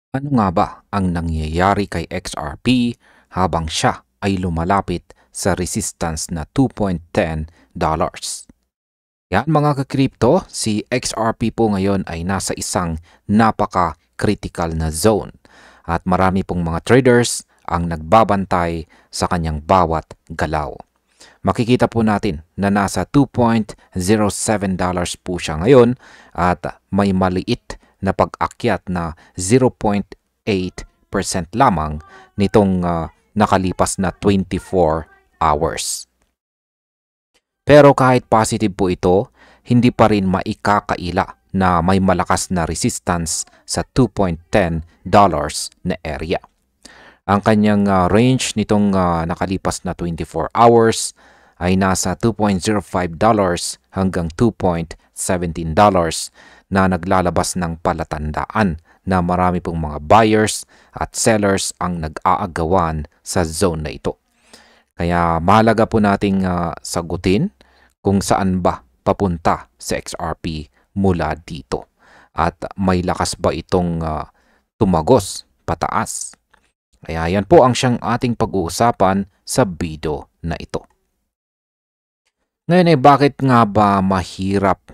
Ano nga ba ang nangyayari kay XRP habang siya ay lumalapit sa resistance na $2.10? Yan mga ka-crypto, si XRP po ngayon ay nasa isang napaka-critical na zone at marami pong mga traders ang nagbabantay sa kanyang bawat galaw. Makikita po natin na nasa $2.07 po siya ngayon at may maliit na pag-akyat na 0.8% lamang nitong nakalipas na 24 hours. Pero kahit positive po ito, hindi pa rin maikakaila na may malakas na resistance sa $2.10 na area. Ang kanyang range nitong nakalipas na 24 hours ay nasa $2.05 hanggang $2.17 na naglalabas ng palatandaan na marami pong mga buyers at sellers ang nag-aagawan sa zone na ito. Kaya mahalaga po nating sagutin kung saan ba papunta sa XRP mula dito at may lakas ba itong tumagos pataas. Kaya yan po ang siyang ating pag-uusapan sa video na ito. Ngayon bakit nga ba mahirap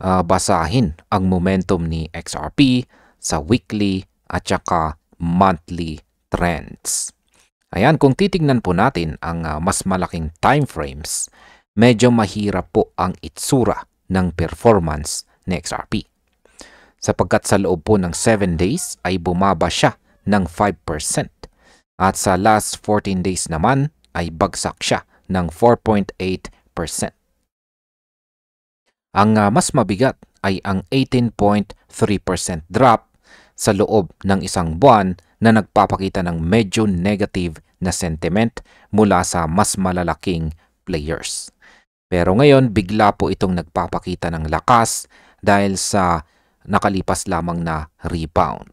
basahin ang momentum ni XRP sa weekly at saka monthly trends? Ayan, kung titignan po natin ang mas malaking time frames, medyo mahirap po ang itsura ng performance ni XRP. Sapagkat sa loob po ng 7 days ay bumaba siya ng 5% at sa last 14 days naman ay bagsak siya ng 4.8%. Ang mas mabigat ay ang 18.3% drop sa loob ng isang buwan na nagpapakita ng medyo negative na sentiment mula sa mas malalaking players. Pero ngayon, bigla po itong nagpapakita ng lakas dahil sa nakalipas lamang na rebound.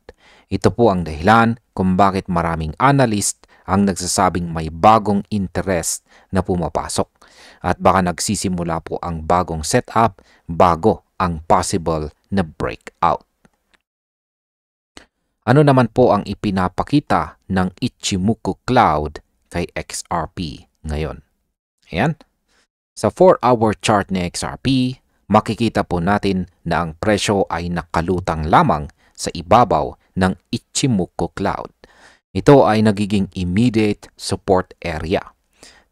Ito po ang dahilan kung bakit maraming analyst ang nagsasabing may bagong interest na pumapasok at baka nagsisimula po ang bagong setup bago ang possible na breakout. Ano naman po ang ipinapakita ng Ichimoku Cloud kay XRP ngayon? Ayan. Sa 4-hour chart ni XRP, makikita po natin na ang presyo ay nakalutang lamang sa ibabaw ng Ichimoku Cloud. Ito ay nagiging immediate support area.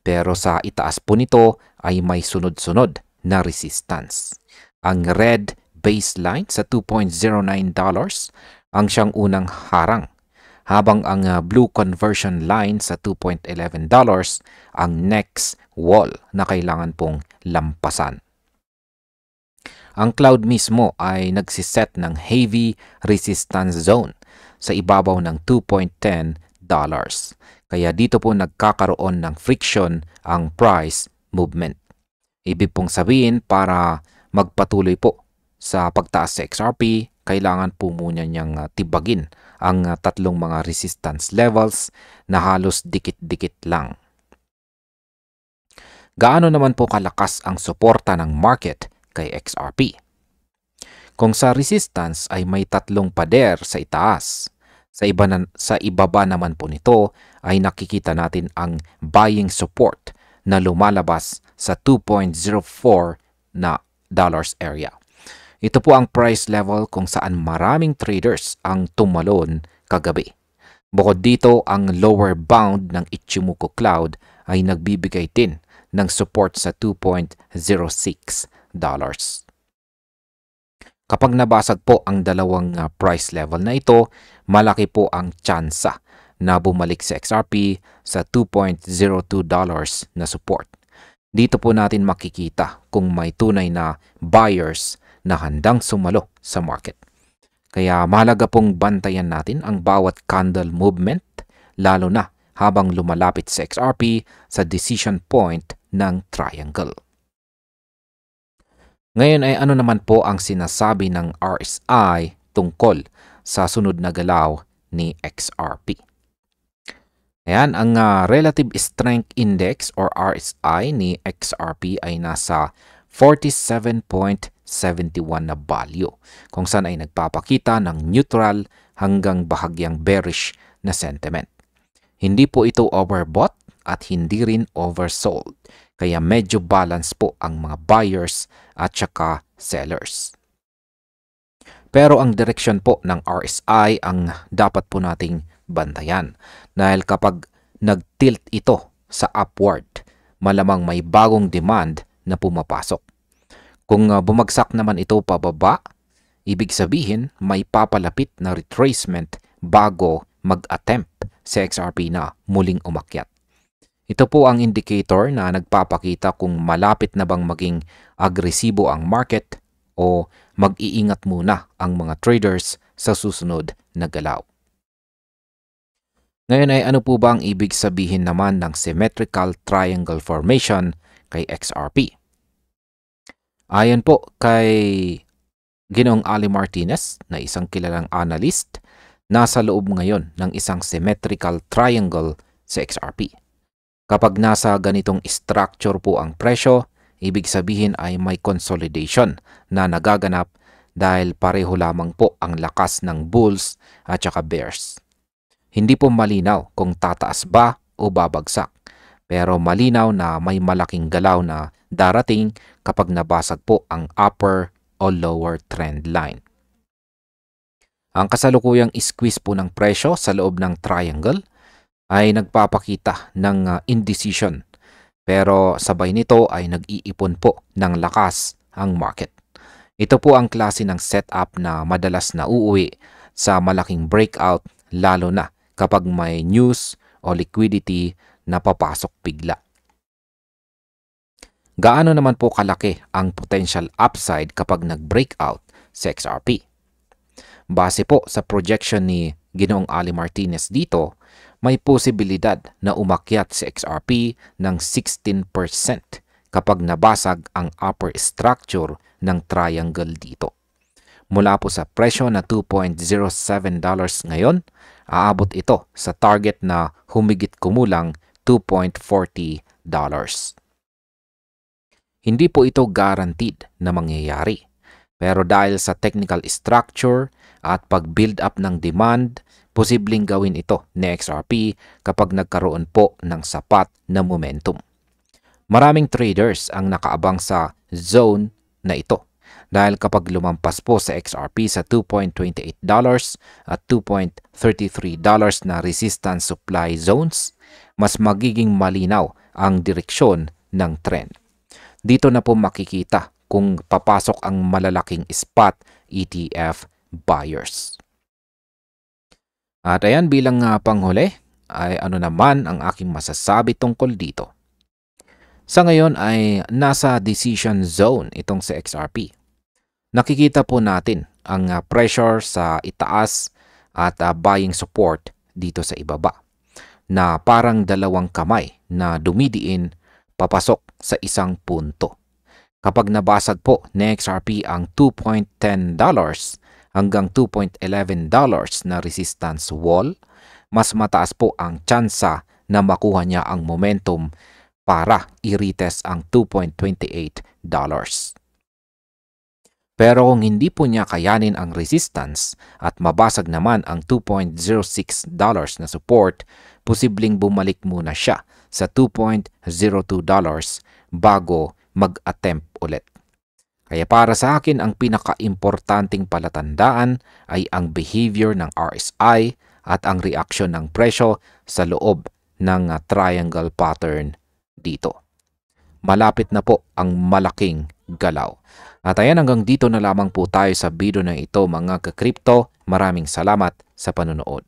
Pero sa itaas po nito ay may sunod-sunod na resistance. Ang red baseline sa $2.09 ang siyang unang harang, habang ang blue conversion line sa $2.11 ang next wall na kailangan pong lampasan. Ang cloud mismo ay nagsiset ng heavy resistance zone sa ibabaw ng $2.10. Kaya dito po nagkakaroon ng friction ang price movement. Ibig pong sabihin, para magpatuloy po sa pagtaas sa XRP, kailangan po muna niyang tibagin ang tatlong mga resistance levels na halos dikit-dikit lang. Gaano naman po kalakas ang suporta ng market kay XRP? Kung sa resistance ay may tatlong pader sa itaas, sa ibaba naman po nito ay nakikita natin ang buying support na lumalabas sa $2.04 na dollars area. Ito po ang price level kung saan maraming traders ang tumalon kagabi. Bukod dito, ang lower bound ng Ichimoku Cloud ay nagbibigay din ng support sa $2.06. Kapag nabasag po ang dalawang price level na ito, malaki po ang tsansa na bumalik sa XRP sa $2.02 na support. Dito po natin makikita kung may tunay na buyers na handang sumalo sa market. Kaya mahalaga pong bantayan natin ang bawat candle movement, lalo na habang lumalapit sa XRP sa decision point ng triangle. Ngayon ay ano naman po ang sinasabi ng RSI tungkol sa sunod na galaw ni XRP? Ayan, ang Relative Strength Index or RSI ni XRP ay nasa 47.71 na value, kung saan ay nagpapakita ng neutral hanggang bahagyang bearish na sentiment. Hindi po ito overbought at hindi rin oversold. Kaya medyo balance po ang mga buyers at saka sellers. Pero ang direksyon po ng RSI ang dapat po nating bantayan. Dahil kapag nag-tilt ito sa upward, malamang may bagong demand na pumapasok. Kung bumagsak naman ito pababa, ibig sabihin may papalapit na retracement bago mag-attempt sa XRP na muling umakyat. Ito po ang indicator na nagpapakita kung malapit na bang maging agresibo ang market o mag-iingat muna ang mga traders sa susunod na galaw. Ngayon ay ano po ba ang ibig sabihin naman ng symmetrical triangle formation kay XRP? Ayon po kay Ginoong Ali Martinez na isang kilalang analyst, nasa loob ngayon ng isang symmetrical triangle sa XRP. Kapag nasa ganitong structure po ang presyo, ibig sabihin ay may consolidation na nagaganap dahil pareho lamang po ang lakas ng bulls at saka bears. Hindi po malinaw kung tataas ba o babagsak, pero malinaw na may malaking galaw na darating kapag nabasag po ang upper o lower trend line. Ang kasalukuyang squeeze po ng presyo sa loob ng triangle ay nagpapakita ng indecision, pero sabay nito ay nag-iipon po ng lakas ang market. Ito po ang klase ng setup na madalas na uuwi sa malaking breakout, lalo na kapag may news o liquidity na papasok bigla. Gaano naman po kalaki ang potential upside kapag nag-breakout sa XRP? Base po sa projection ni Ginoong Ali Martinez dito, may posibilidad na umakyat si XRP ng 16% kapag nabasag ang upper structure ng triangle dito. Mula po sa presyo na $2.07 ngayon, aabot ito sa target na humigit kumulang $2.40. Hindi po ito guaranteed na mangyayari. Pero dahil sa technical structure at pag-build up ng demand, posibleng gawin ito ni XRP kapag nagkaroon po ng sapat na momentum. Maraming traders ang nakaabang sa zone na ito dahil kapag lumampas po sa XRP sa $2.28 at $2.33 na resistance supply zones, mas magiging malinaw ang direksyon ng trend. Dito na po makikita kung papasok ang malalaking spot ETF buyers. At ayan, bilang panghuli, ay ano naman ang aking masasabi tungkol dito. Sa ngayon ay nasa decision zone itong sa XRP. Nakikita po natin ang pressure sa itaas at buying support dito sa ibaba na parang dalawang kamay na dumidiin papasok sa isang punto. Kapag nabasag po ni XRP ang $2.10 hanggang $2.11 na resistance wall, mas mataas po ang tsansa na makuha niya ang momentum para i-retest ang $2.28. Pero kung hindi po niya kayanin ang resistance at mabasag naman ang $2.06 na support, posibleng bumalik muna siya sa $2.02 bago mag-attempt ulit. Kaya para sa akin, ang pinaka-importanting palatandaan ay ang behavior ng RSI at ang reaction ng presyo sa loob ng triangle pattern dito. Malapit na po ang malaking galaw. At ayan, hanggang dito na lamang po tayo sa video na ito mga ka-crypto. Maraming salamat sa panonood.